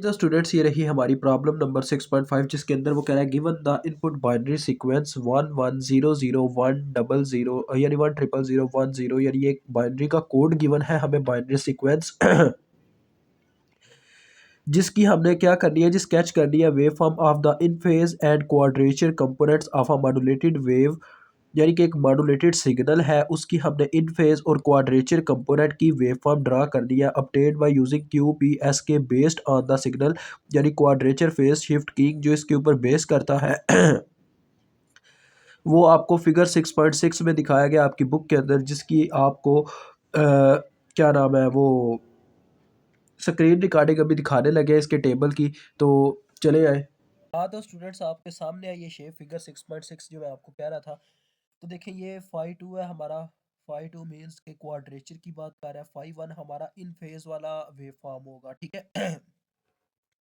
तो स्टूडेंट्स ये रही हमारी प्रॉब्लम नंबर 6.5 जिसके अंदर वो कह रहा है given the input binary sequence 1100 100 यानी 1000 यानी एक बाइनरी का कोड गिवन है हमें बाइनरी सीक्वेंस जिसकी हमने क्या करनी है जी स्केच करनी है wave form of the in phase and quadrature components of a modulated wave यानी कि एक मॉड्यूलेटेड सिग्नल है उसकी हमने इन फेज और क्वाड्रेचर कंपोनेंट की वेव फॉर्म ड्रा करनी है update by using Q P S के बेस्ड ऑन द सिग्नल यानी क्वाड्रेचर फेज शिफ्ट कीइंग जो इसके ऊपर बेस करता है वो आपको फिगर 6.6 में दिखाया गया आपकी बुक के अंदर जिसकी आपको क्या नाम है वो स्क्रीन रिकॉर्डिंग अभी दिखाने लगे हैं इसके टेबल की। तो चले आए। हाँ तो स्टूडेंट्स आपके सामने है ये शेप फिगर 6.6 जो मैं आपको कह रहा था। तो देखिए ये फाई टू है हमारा। फाई टू मीन्स के क्वाड्रेचर की बात कर रहा है। फाई वन हमारा इन फेज वाला वेव फॉर्म होगा, ठीक है।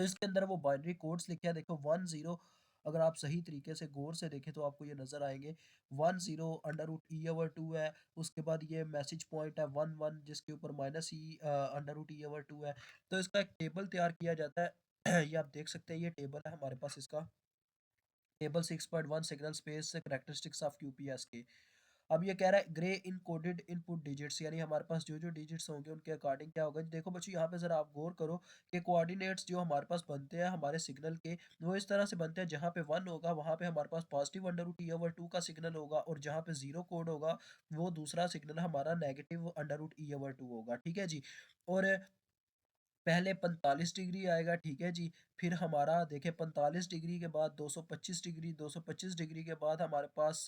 तो इसके अंदर वो बाइनरी कोड्स लिखे हैं देखो 10। अगर आप सही तरीके से गौर से देखें तो आपको ये नज़र आएंगे 10 √e/2 है। उसके बाद ये मैसेज पॉइंट है 11 जिसके ऊपर -e/2 है। तो इसका एक टेबल तैयार किया जाता है ये आप देख सकते हैं, ये टेबल है हमारे पास इसका। Table 6.1 signal space characteristics of QPS के। अब ये कह रहा है ग्रे इनकोडेड इनपुट डिजिट्स यानी हमारे पास जो जो डिजिट्स होंगे उनके अकॉर्डिंग क्या होगा। देखो बच्चों यहाँ पे ज़रा आप गौर करो कि कोऑर्डिनेट्स जो हमारे पास बनते हैं हमारे सिग्नल के वो इस तरह से बनते हैं। जहाँ पे 1 होगा वहाँ पे हमारे पास पॉजिटिव √e/2 का सिग्नल होगा और जहाँ पे 0 कोड होगा वो दूसरा सिग्नल हमारा नेगेटिव √e/2 होगा, ठीक है जी। और पहले 45 डिग्री आएगा, ठीक है जी। फिर हमारा देखें 45 डिग्री के बाद 225 डिग्री, 225 डिग्री के बाद हमारे पास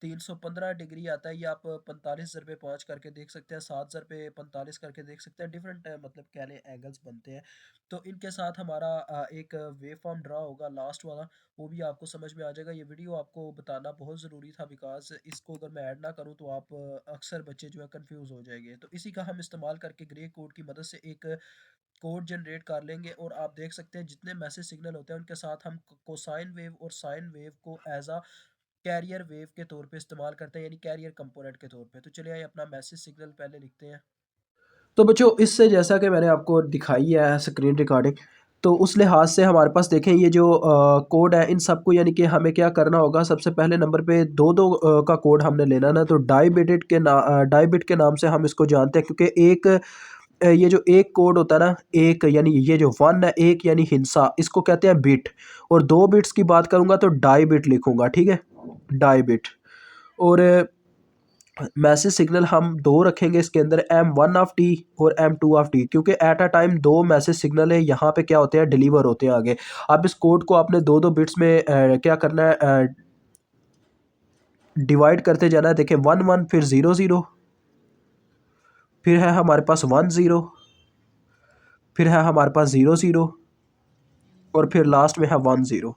315 डिग्री आता है। ये आप 45 × 5 करके देख सकते हैं, 7 × 45 करके देख सकते हैं। डिफरेंट मतलब कहने एंगल्स बनते हैं। तो इनके साथ हमारा एक वेव फॉर्म ड्रा होगा लास्ट वाला, वो भी आपको समझ में आ जाएगा। ये वीडियो आपको बताना बहुत ज़रूरी था बिकॉज इसको अगर मैं ऐड ना करूँ तो आप अक्सर बच्चे जो है कंफ्यूज हो जाएंगे। तो इसी का हम इस्तेमाल करके ग्रे कोड की मदद से एक कोड जनरेट कर लेंगे और आप देख सकते हैं जितने मैसेज सिग्नल होते हैं उनके साथ हम कोसाइन वेव और साइन वेव को एज अ कैरियर वेव के तौर पे इस्तेमाल करते हैं यानी कैरियर कंपोनेंट के तौर पे। तो चलिए आइए अपना मैसेज सिग्नल पहले लिखते हैं। तो बच्चों इससे जैसा कि मैंने आपको दिखाई है स्क्रीन रिकॉर्डिंग, तो उस लिहाज से हमारे पास देखें ये जो कोड है इन सबको यानी कि हमें क्या करना होगा। सबसे पहले नंबर पे दो दो का कोड हमने लेना ना। तो डाई बिट के नाम से हम इसको जानते हैं क्योंकि एक ये जो एक कोड होता है ना, एक यानी ये जो वन है एक यानी हिंसा इसको कहते हैं बिट। और दो बिट्स की बात करूंगा तो डाई बिट लिखूंगा, ठीक है, डाई बिट। और मैसेज सिग्नल हम दो रखेंगे इसके अंदर M1 और M2 क्योंकि एट अ टाइम दो मैसेज सिग्नल है यहाँ पे क्या होते हैं डिलीवर होते हैं आगे। अब इस कोड को आपने दो दो बिट्स में क्या करना है डिवाइड करते जाना है। देखिए 1 1 फिर 0 0 फिर है हमारे पास 1 0 फिर है हमारे पास 0 0 और फिर लास्ट में है 1 0।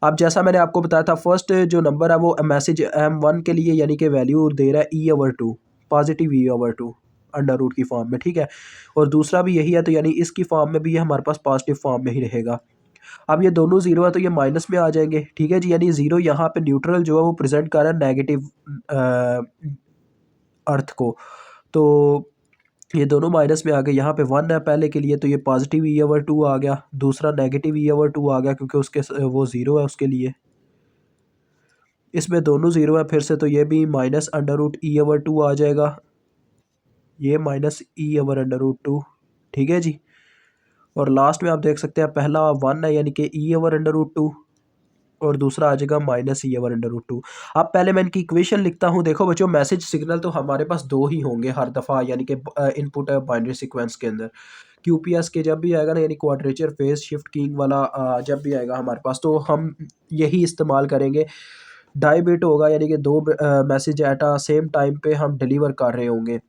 अब जैसा मैंने आपको बताया था फर्स्ट जो नंबर है वो मैसेज M1 के लिए यानी कि वैल्यू दे रहा है e/2 positive e/2 under root की फॉर्म में, ठीक है। और दूसरा भी यही है तो यानी इसकी फॉर्म में भी ये हमारे पास पॉजिटिव फॉर्म में ही रहेगा। अब ये दोनों जीरो है तो ये माइनस में आ जाएंगे, ठीक है जी। यानी जीरो यहाँ पे न्यूट्रल जो है वो प्रेजेंट कर रहा है नेगेटिव अर्थ को। तो ये दोनों माइनस में आ गए। यहाँ पे 1 है पहले के लिए तो ये पॉजिटिव e/2 आ गया, दूसरा नेगेटिव e/2 आ गया क्योंकि उसके वो ज़ीरो है उसके लिए। इसमें दोनों ज़ीरो है फिर से तो ये भी -√e/2 आ जाएगा, ये -e/√2, ठीक है जी। और लास्ट में आप देख सकते हैं पहला 1 है यानी कि e/√2 और दूसरा आ जाएगा -e/√2। अब पहले मैं इनकी इक्वेशन लिखता हूँ। देखो बच्चों मैसेज सिग्नल तो हमारे पास दो ही होंगे हर दफ़ा यानी कि इनपुट बाइनरी सीक्वेंस के अंदर। क्यूपीएस के जब भी आएगा ना यानी क्वाड्रेचर फेज शिफ्ट कीइंग वाला जब भी आएगा हमारे पास तो हम यही इस्तेमाल करेंगे। डाई बिट होगा यानी कि दो message at a same time पे हम डिलीवर कर रहे होंगे।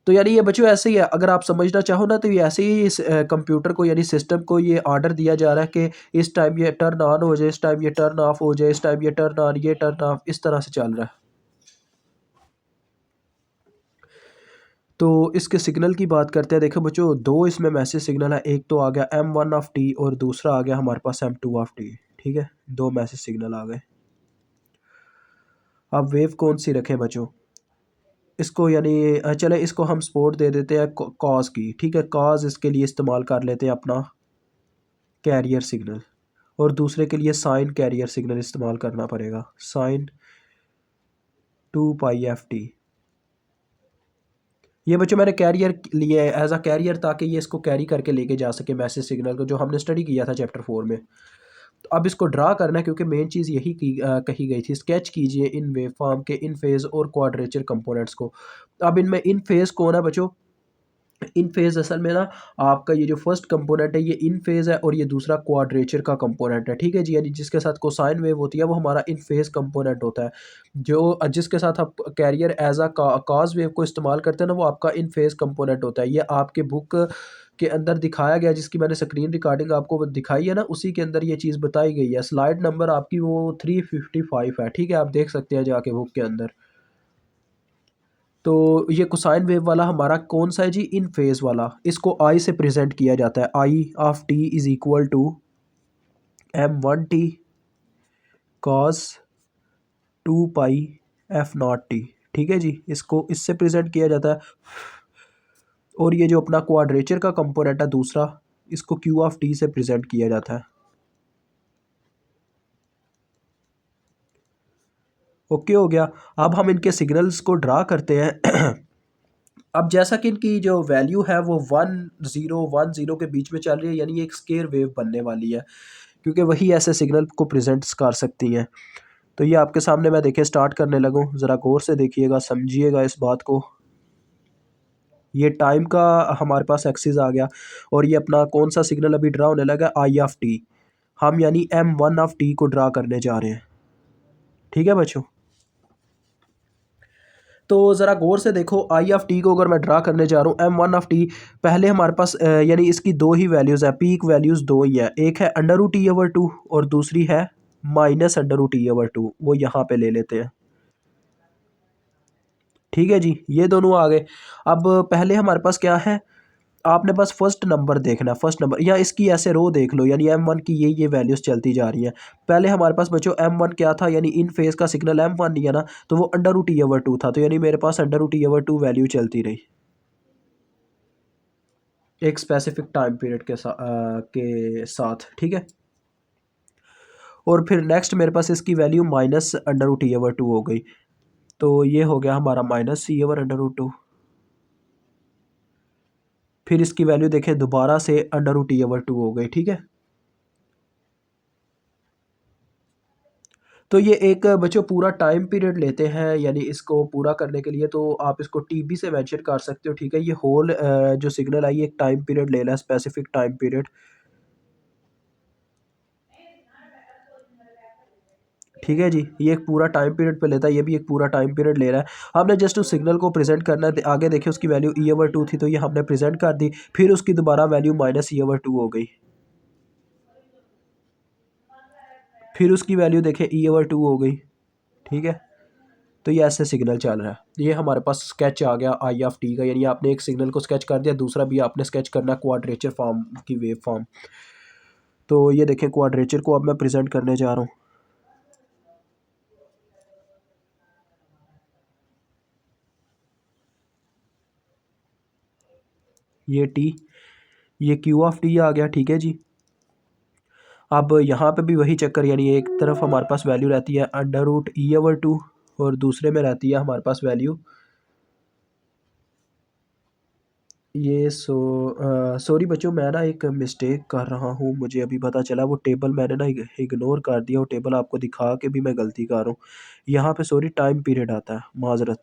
तो यानी ये बच्चों ऐसे ही है, अगर आप समझना चाहो ना तो ये ऐसे ही इस कंप्यूटर को यानी सिस्टम को ये ऑर्डर दिया जा रहा है कि इस टाइम ये टर्न ऑन हो जाए, इस टाइम ये टर्न ऑफ हो जाए, इस टाइम ये टर्न ऑन ये टर्न ऑफ, इस तरह से चल रहा है। तो इसके सिग्नल की बात करते हैं। देखो बच्चों दो इसमें मैसेज सिग्नल है, एक तो आ गया M1 और दूसरा आ गया हमारे पास M2, ठीक है। दो मैसेज सिग्नल आ गए। अब वेव कौन सी रखें बच्चों, इसको यानी चले इसको हम सपोर्ट दे देते हैं कॉज की, ठीक है। कॉज इसके लिए इस्तेमाल कर लेते हैं अपना कैरियर सिग्नल, और दूसरे के लिए साइन कैरियर सिग्नल इस्तेमाल करना पड़ेगा, साइन 2 पाई FT। ये बच्चों मैंने कैरियर लिए एज अ कैरियर, ताकि ये इसको कैरी करके लेके जा सके मैसेज सिग्नल को, जो हमने स्टडी किया था चैप्टर 4 में। तो अब इसको ड्रा करना है, क्योंकि मेन चीज़ यही कही गई थी, स्केच कीजिए इन वेव फॉर्म के इन फेज़ और क्वाड्रेचर कंपोनेंट्स को। अब इनमें इन फेज़ कौन है बच्चों? इन फेज़ असल में ना आपका ये जो फर्स्ट कंपोनेंट है ये इन फेज़ है, और ये दूसरा क्वाड्रेचर का कंपोनेंट है, ठीक है जी। यानी जिसके साथ कोसाइन वेव होती है वो हमारा इन फेज़ कंपोनेंट होता है। जो जिसके साथ आप carrier as a cause wave को इस्तेमाल करते हैं ना, वो आपका इन फेज़ कंपोनेंट होता है। ये आपके बुक के अंदर दिखाया गया, जिसकी मैंने स्क्रीन रिकॉर्डिंग आपको दिखाई है ना, उसी के अंदर ये चीज़ बताई गई है। स्लाइड नंबर आपकी वो 355 है, ठीक है, आप देख सकते हैं जाके बुक के अंदर। तो ये कोसाइन वेव वाला हमारा कौन सा है जी? इन फेज वाला। इसको आई से प्रेजेंट किया जाता है, i of t is equal to M1T cos 2 pi F0T, ठीक है जी। इसको इससे प्रेजेंट किया जाता है। और ये जो अपना क्वाड्रेचर का कंपोनेंट है दूसरा, इसको Q(T) से प्रेजेंट किया जाता है। ओके हो गया। अब हम इनके सिग्नल्स को ड्रा करते हैं। अब जैसा कि इनकी जो वैल्यू है वो 1 0 1 0 के बीच में चल रही है, यानी ये एक स्केयर वेव बनने वाली है, क्योंकि वही ऐसे सिग्नल को प्रेजेंट्स कर सकती हैं। तो ये आपके सामने मैं देखिए स्टार्ट करने लगूँ, ज़रा गौर से देखिएगा, समझिएगा इस बात को। ये टाइम का हमारे पास एक्सिस आ गया, और ये अपना कौन सा सिग्नल अभी ड्रा होने लगा? I(T). हम यानी M1(T) को ड्रा करने जा रहे हैं, ठीक है बच्चों। तो ज़रा गौर से देखो, I(T) को अगर मैं ड्रा करने जा रहा हूँ M1(T), पहले हमारे पास यानी इसकी दो ही वैल्यूज़ है, पीक वैल्यूज़ दो ही है, एक है √T/2 और दूसरी है -√T/2। वो यहाँ पे ले लेते हैं, ठीक है जी। ये दोनों आ गए। अब पहले हमारे पास क्या है? आपने बस फर्स्ट नंबर देखना है, फर्स्ट नंबर, या इसकी ऐसे रो देख लो, यानी M1 की ये वैल्यूज़ चलती जा रही हैं। पहले हमारे पास बच्चों M1 क्या था? यानी इन फेज़ का सिग्नल M1 ही है ना, तो वो √T/2 था, तो यानी मेरे पास √T/2 वैल्यू चलती रही एक स्पेसिफिक टाइम पीरियड के साथ, ठीक है। और फिर नेक्स्ट मेरे पास इसकी वैल्यू -√T/2 हो गई, तो ये हो गया हमारा -C/√2। फिर इसकी वैल्यू देखें दोबारा से √T/2 हो गई, ठीक है। तो ये एक बच्चों पूरा टाइम पीरियड लेते हैं, यानी इसको पूरा करने के लिए तो आप इसको TB से मेंशन कर सकते हो, ठीक है। ये होल जो सिग्नल है ये एक टाइम पीरियड ले रहा है, स्पेसिफिक टाइम पीरियड, ठीक है जी। ये एक पूरा टाइम पीरियड पे लेता है, ये भी एक पूरा टाइम pperiod ले रहा है। हमने जस्ट उस सिग्नल को प्रेजेंट करना है, आगे देखिए उसकी वैल्यू E/2 थी, तो ये हमने प्रेजेंट कर दी, फिर उसकी दोबारा वैल्यू -E/2 हो गई, फिर उसकी वैल्यू देखें E/2 हो गई, ठीक है। तो ये ऐसे सिग्नल चल रहा है। ये हमारे पास स्केच आ गया I(T) का, यानी आपने एक सिग्नल को स्केच कर दिया, दूसरा भी आपने स्केच करना है क्वाड्रेचर फॉर्म की वेव फॉर्म। तो ये देखें क्वाड्रेचर को अब मैं प्रेजेंट करने जा रहा हूँ। ये T, ये Q(T) आ गया, ठीक है जी। अब यहाँ पे भी वही चक्कर, यानी एक तरफ हमारे पास वैल्यू रहती है √E/2 और दूसरे में रहती है हमारे पास वैल्यू ये सॉरी बच्चों, मैं ना एक मिस्टेक कर रहा हूँ, मुझे अभी पता चला, वो टेबल मैंने ना इग्नोर कर दिया, वो टेबल आपको दिखा के भी मैं गलती कर रहा हूँ। यहाँ पे सॉरी टाइम पीरियड आता है, माजरत,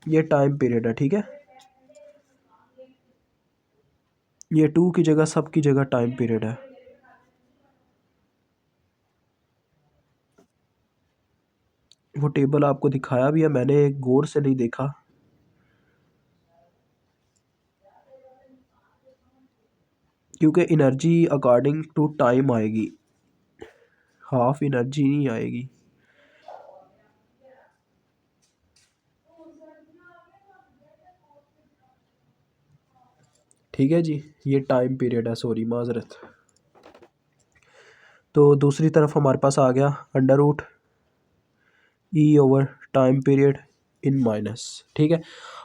ये टाइम पीरियड है, ठीक है। ये 2 की जगह, सब की जगह टाइम पीरियड है। वो टेबल आपको दिखाया भी है, मैंने गौर से नहीं देखा, क्योंकि एनर्जी अकॉर्डिंग टू टाइम आएगी, हाफ एनर्जी नहीं आएगी, ठीक है जी। ये टाइम पीरियड है, सॉरी माजरत। तो दूसरी तरफ हमारे पास आ गया √E/टाइम पीरियड, इन माइनस। ठीक है,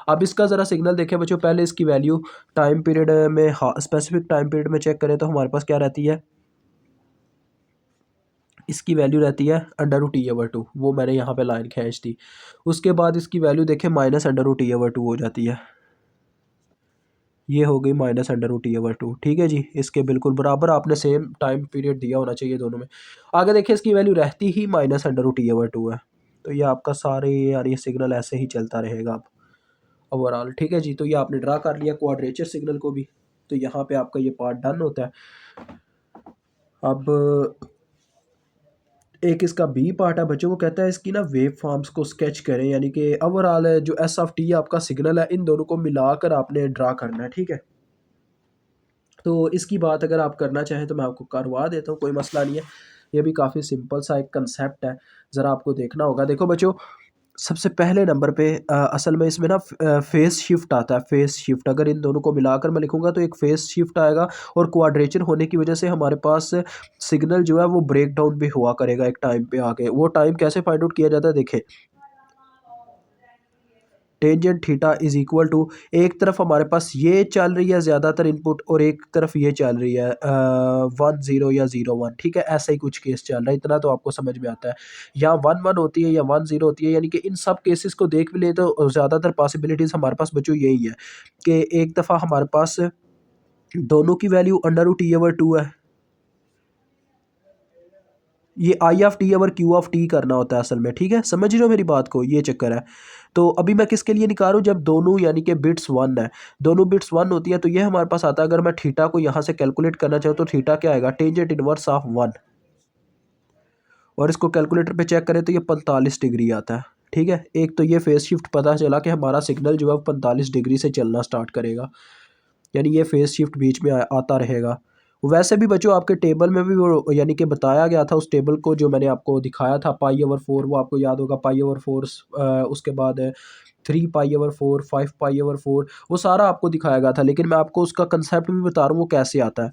अब इसका ज़रा सिग्नल देखें बच्चों। पहले इसकी वैल्यू टाइम पीरियड में, स्पेसिफिक टाइम पीरियड में चेक करें तो हमारे पास क्या रहती है, इसकी वैल्यू रहती है √T/2। वो मैंने यहाँ पे लाइन खींच दी। उसके बाद इसकी वैल्यू देखें -√T/2 हो जाती है। ये हो गई -√T/2। ठीक है जी, इसके बिल्कुल बराबर आपने सेम टाइम पीरियड दिया होना चाहिए दोनों में। आगे देखिए इसकी वैल्यू रहती ही -√T/2 है। तो ये आपका सारे यार ये सिग्नल ऐसे ही चलता रहेगा अब ओवरऑल। ठीक है जी, तो ये आपने ड्रा कर लिया क्वाड्रेचर सिग्नल को भी। तो यहाँ पे आपका ये पार्ट डन होता है। अब एक इसका बी पार्ट है बच्चों, वो कहता है इसकी ना वेव फॉर्म्स को स्केच करें, यानी कि ओवरऑल जो S(t) आपका सिग्नल है, इन दोनों को मिलाकर आपने ड्रा करना है। ठीक है, तो इसकी बात अगर आप करना चाहें तो मैं आपको करवा देता हूँ, कोई मसला नहीं है। ये भी काफ़ी सिंपल सा एक कंसेप्ट है, ज़रा आपको देखना होगा। देखो बच्चों, सबसे पहले नंबर पे असल में इसमें ना फेस शिफ्ट आता है। फेस शिफ्ट अगर इन दोनों को मिलाकर मैं लिखूंगा तो एक फेस शिफ्ट आएगा, और क्वाड्रेचर होने की वजह से हमारे पास सिग्नल जो है वो ब्रेक डाउन भी हुआ करेगा एक टाइम पे आके। वो टाइम कैसे फाइंड आउट किया जाता है, देखें tangent theta is equal to, एक तरफ हमारे पास ये चल रही है ज़्यादातर इनपुट, और एक तरफ ये चल रही है 1 0 या 0 1। ठीक है, ऐसा ही कुछ केस चल रहा है, इतना तो आपको समझ में आता है। यहाँ 1 1 होती है या 1 0 होती है, यानी कि इन सब केसेस को देख भी ले तो ज़्यादातर पॉसिबिलिटीज़ हमारे पास बच्चों यही है कि एक दफ़ा हमारे पास दोनों की वैल्यू √T/2 है। ये I(t)/Q(t) करना होता है असल में। ठीक है, समझ रहे हो मेरी बात को, ये चक्कर है। तो अभी मैं किसके लिए निकाल रहा हूँ, जब दोनों यानी कि बिट्स 1 है, दोनों बिट्स 1 होती है तो ये हमारे पास आता है। अगर मैं थीटा को यहाँ से कैलकुलेट करना चाहूँ तो थीटा क्या आएगा, टेंजेंट इनवर्स ऑफ 1, और इसको कैलकुलेटर पे चेक करें तो ये 45 डिग्री आता है। ठीक है, एक तो ये फेस शिफ्ट पता चला कि हमारा सिग्नल जो है 45 डिग्री से चलना स्टार्ट करेगा, यानी ये फेस शिफ्ट बीच में आता रहेगा। वैसे भी बच्चों आपके टेबल में भी वो यानी कि बताया गया था, उस टेबल को जो मैंने आपको दिखाया था π/4, वो आपको याद होगा π/4, उसके बाद 3π/4, 5π/4, वो सारा आपको दिखाया गया था। लेकिन मैं आपको उसका कंसेप्ट भी बता रहा हूँ वो कैसे आता है।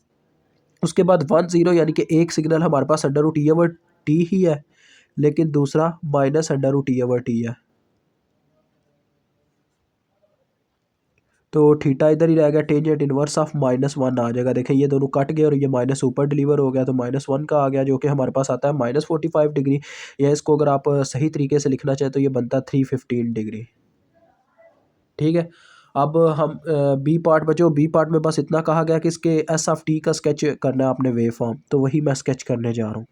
उसके बाद 1 0 यानी कि एक सिग्नल हमारे पास √T/t ही है, लेकिन दूसरा -√T/t है। तो थीटा इधर ही रह गया, टेंजेंट इनवर्स ऑफ -1 आ जाएगा। देखें ये दोनों कट गए और ये माइनस ऊपर डिलीवर हो गया, तो -1 का आ गया, जो कि हमारे पास आता है -45 डिग्री। या इसको अगर आप सही तरीके से लिखना चाहें तो ये बनता है 315 डिग्री। ठीक है, अब हम बी पार्ट बचो। बी पार्ट में बस इतना कहा गया कि इसके S(t) का स्केच करना है आपने वेव फॉर्म, तो वही मैं स्केच करने जा रहा हूँ।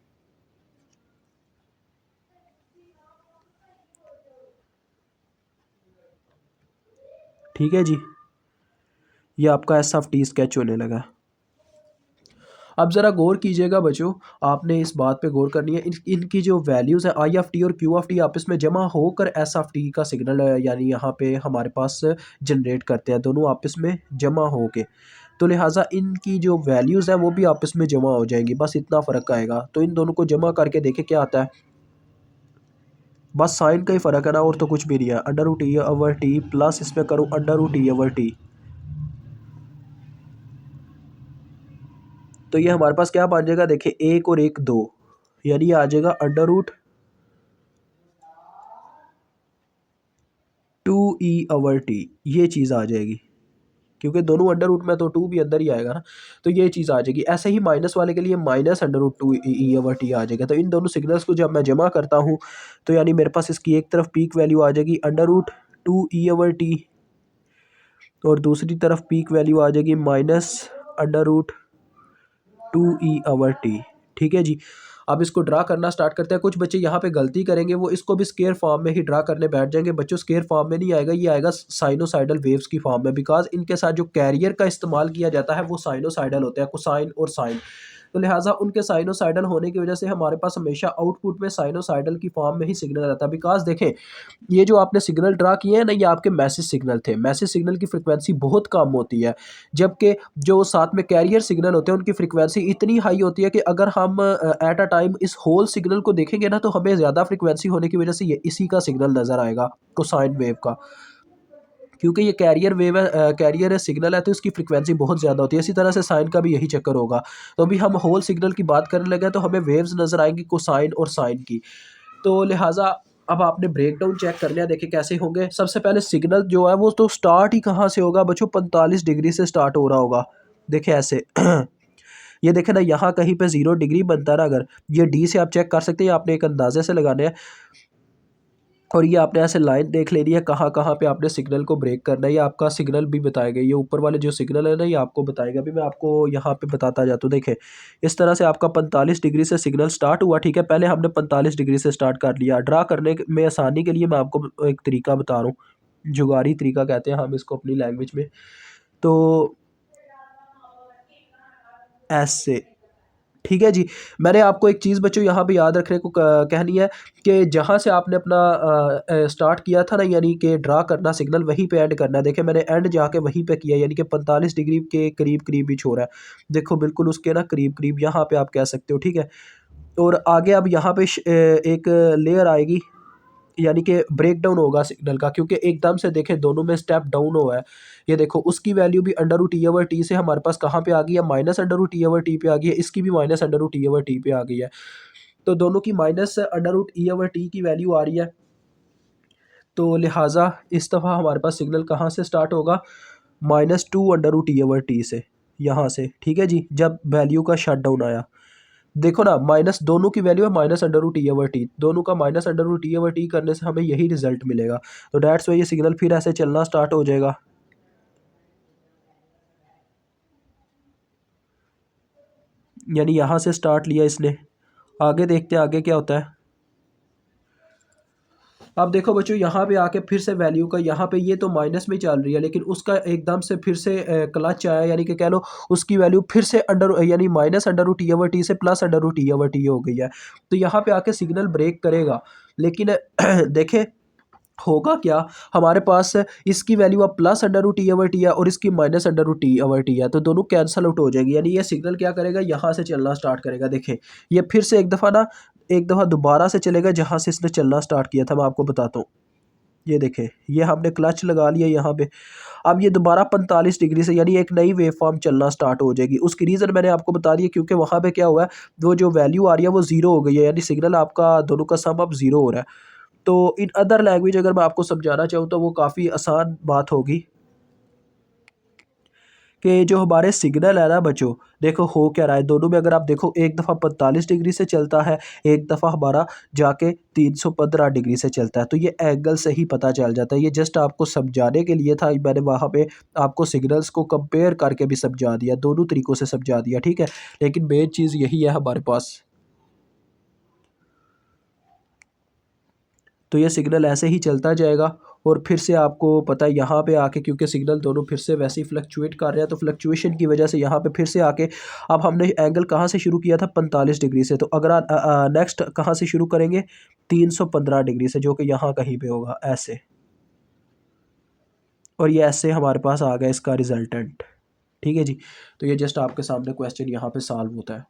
ठीक है जी, ये आपका S(t) स्केच होने लगा। अब ज़रा गौर कीजिएगा बच्चों, आपने इस बात पे गौर करनी है, इनकी जो वैल्यूज़ है I(t) और Q(t) आपस में जमा होकर S(t) का सिग्नल यानी यहाँ पे हमारे पास जनरेट करते हैं, दोनों आपस में जमा हो के। तो लिहाजा इनकी जो वैल्यूज़ हैं वो भी आपस में जमा हो जाएंगी, बस इतना फ़र्क आएगा। तो इन दोनों को जमा करके देखें क्या आता है, बस साइन का ही फ़र्क है ना, और तो कुछ भी नहीं है। √T/t प्लस इसमें करूँ √T/t, तो ये हमारे पास क्या बन जाएगा, देखिए एक और एक दो, यानी ये आ जाएगा √2E/t, ये चीज़ आ जाएगी, क्योंकि दोनों अंडर रूट में तो 2 भी अंदर ही आएगा ना, तो ये चीज़ आ जाएगी। ऐसे ही माइनस वाले के लिए -√2E/t आ जाएगा। तो इन दोनों सिग्नल्स को जब मैं जमा करता हूँ तो यानी मेरे पास इसकी एक तरफ पीक वैल्यू आ जाएगी √2E/t, और दूसरी तरफ पीक वैल्यू आ जाएगी -√2E/t। ठीक है जी, अब इसको ड्रा करना स्टार्ट करते हैं। कुछ बच्चे यहाँ पे गलती करेंगे, वो इसको भी स्केयर फॉर्म में ही ड्रा करने बैठ जाएंगे। बच्चों स्केयर फॉर्म में नहीं आएगा, ये आएगा साइनोसाइडल वेव्स की फॉर्म में, बिकॉज इनके साथ जो कैरियर का इस्तेमाल किया जाता है वो साइनोसाइडल होते हैं, कोसाइन और साइन। तो लिहाजा उनके साइनोसाइडल होने की वजह से हमारे पास हमेशा आउटपुट में साइनोसाइडल की फॉर्म में ही सिग्नल रहता है। बिकॉज देखें, ये जो आपने सिग्नल ड्रा किए हैं ना, ये आपके मैसेज सिग्नल थे। मैसेज सिग्नल की फ्रिक्वेंसी बहुत कम होती है, जबकि जो साथ में कैरियर सिग्नल होते हैं उनकी फ्रिक्वेंसी इतनी हाई होती है कि अगर हम एट अ टाइम इस होल सिग्नल को देखेंगे ना, तो हमें ज़्यादा फ्रिक्वेंसी होने की वजह से ये इसी का सिग्नल नज़र आएगा, कोसाइन वेव का, क्योंकि ये कैरियर वेव है, कैरियर सिग्नल है, तो इसकी फ्रिक्वेंसी बहुत ज़्यादा होती है। इसी तरह से साइन का भी यही चक्कर होगा। तो अभी हम होल सिग्नल की बात करने लगे तो हमें वेव्स नज़र आएंगी कोसाइन और साइन की। तो लिहाजा अब आपने ब्रेकडाउन चेक कर लिया, देखिए कैसे होंगे। सबसे पहले सिग्नल जो है वो तो स्टार्ट ही कहाँ से होगा बच्चों, 45 डिग्री से स्टार्ट हो रहा होगा। देखिए ऐसे ये देखे ना, यहाँ कहीं पे 0 डिग्री बनता है ना, अगर ये डी से आप चेक कर सकते हैं, आपने एक अंदाजे से लगाने हैं। और ये आपने ऐसे लाइन देख लेनी है कहाँ कहाँ पे आपने सिग्नल को ब्रेक करना है, ये आपका सिग्नल भी बताएगा। ये ऊपर वाले जो सिग्नल है ना, ये आपको बताएगा। अभी मैं आपको यहाँ पे बताता जाता हूँ। देखे इस तरह से आपका 45 डिग्री से सिग्नल स्टार्ट हुआ, ठीक है। पहले हमने 45 डिग्री से स्टार्ट कर लिया। ड्रा करने में आसानी के लिए मैं आपको एक तरीका बता रहा हूँ, जुगारी तरीका कहते हैं हम इसको अपनी लैंग्वेज में। तो ऐसे, ठीक है जी। मैंने आपको एक चीज़ बच्चों यहाँ पे याद रखने को कहनी है कि जहाँ से आपने अपना स्टार्ट किया था ना, यानी कि ड्रा करना सिग्नल, वहीं पे एंड करना है। देखिए मैंने एंड जाके वहीं पे किया, यानी कि 45 डिग्री के करीब करीब ही छोड़ा है। देखो बिल्कुल उसके ना करीब करीब यहाँ पे आप कह सकते हो, ठीक है। और आगे अब यहाँ पे एक लेयर आएगी, यानी कि ब्रेक डाउन होगा सिग्नल का, क्योंकि एकदम से देखें दोनों में स्टेप डाउन हुआ है। ये देखो उसकी वैल्यू भी under root t over t से हमारे पास कहाँ पे आ गई है, minus under root t over t पे आ गई है। इसकी भी minus under root t over t पे आ गई है। तो दोनों की minus under root e over t की वैल्यू आ रही है। तो लिहाजा इस दफ़ा हमारे पास सिग्नल कहाँ से स्टार्ट होगा, -2 under root e over t से, यहाँ से, ठीक है जी। जब वैल्यू का शट डाउन आया, देखो ना, माइनस दोनों की वैल्यू है minus under root t over t, दोनों का minus under root t over t करने से हमें यही रिजल्ट मिलेगा। तो डैट्स वाई ये सिग्नल फिर ऐसे चलना स्टार्ट हो जाएगा। यानी यहाँ से स्टार्ट लिया इसने, आगे देखते हैं आगे क्या होता है। अब देखो बच्चों यहाँ पे आके फिर से वैल्यू का, यहाँ पे ये तो माइनस में चल रही है, लेकिन उसका एकदम से फिर से क्लच आया, यानी कि कह लो उसकी वैल्यू फिर से अंडर, यानी minus under root t over t से plus under root t over t हो गई है। तो यहाँ पे आके सिग्नल ब्रेक करेगा, लेकिन देखे होगा क्या, हमारे पास इसकी वैल्यू अब plus under root t over t है और इसकी minus under root t over t है, तो दोनों कैंसल आउट हो जाएगी। यानी ये सिग्नल क्या करेगा, यहाँ से चलना स्टार्ट करेगा। देखें ये फिर से एक दफ़ा ना, एक दफ़ा दोबारा से चलेगा जहाँ से इसने चलना स्टार्ट किया था। मैं आपको बताता हूँ, ये देखें ये हमने क्लच लगा लिया यहाँ पे। अब ये दोबारा 45 डिग्री से, यानी एक नई वेव फॉर्म चलना स्टार्ट हो जाएगी। उसकी रीज़न मैंने आपको बता दिया, क्योंकि वहाँ पे क्या हुआ है, वो जो वैल्यू आ रही है वो ज़ीरो हो गई है, यानी सिग्नल आपका दोनों का सम अब ज़ीरो हो रहा है। तो इन अदर लैंग्वेज अगर मैं आपको समझाना चाहूँ तो वो काफ़ी आसान बात होगी कि जो हमारे सिग्नल है ना बच्चों, देखो हो क्या रहा है दोनों में। अगर आप देखो एक दफ़ा 45 डिग्री से चलता है, एक दफ़ा हमारा जाके 315 डिग्री से चलता है। तो ये एंगल से ही पता चल जाता है। ये जस्ट आपको समझाने के लिए था, मैंने वहाँ पे आपको सिग्नल्स को कंपेयर करके भी समझा दिया, दोनों तरीक़ों से समझा दिया, ठीक है। लेकिन मेन चीज़ यही है हमारे पास। तो ये सिग्नल ऐसे ही चलता जाएगा, और फिर से आपको पता है यहाँ पे आके, क्योंकि सिग्नल दोनों फिर से वैसे ही फ्लक्चुएट कर रहे हैं, तो फ्लक्चुएशन की वजह से यहाँ पे फिर से आके, अब हमने एंगल कहाँ से शुरू किया था, 45 डिग्री से। तो अगर नेक्स्ट कहाँ से शुरू करेंगे, 315 डिग्री से, जो कि यहाँ कहीं पे होगा ऐसे। और ये ऐसे हमारे पास आ गया इसका रिजल्टेंट, ठीक है जी। तो ये जस्ट आपके सामने क्वेश्चन यहाँ पे सॉल्व होता है।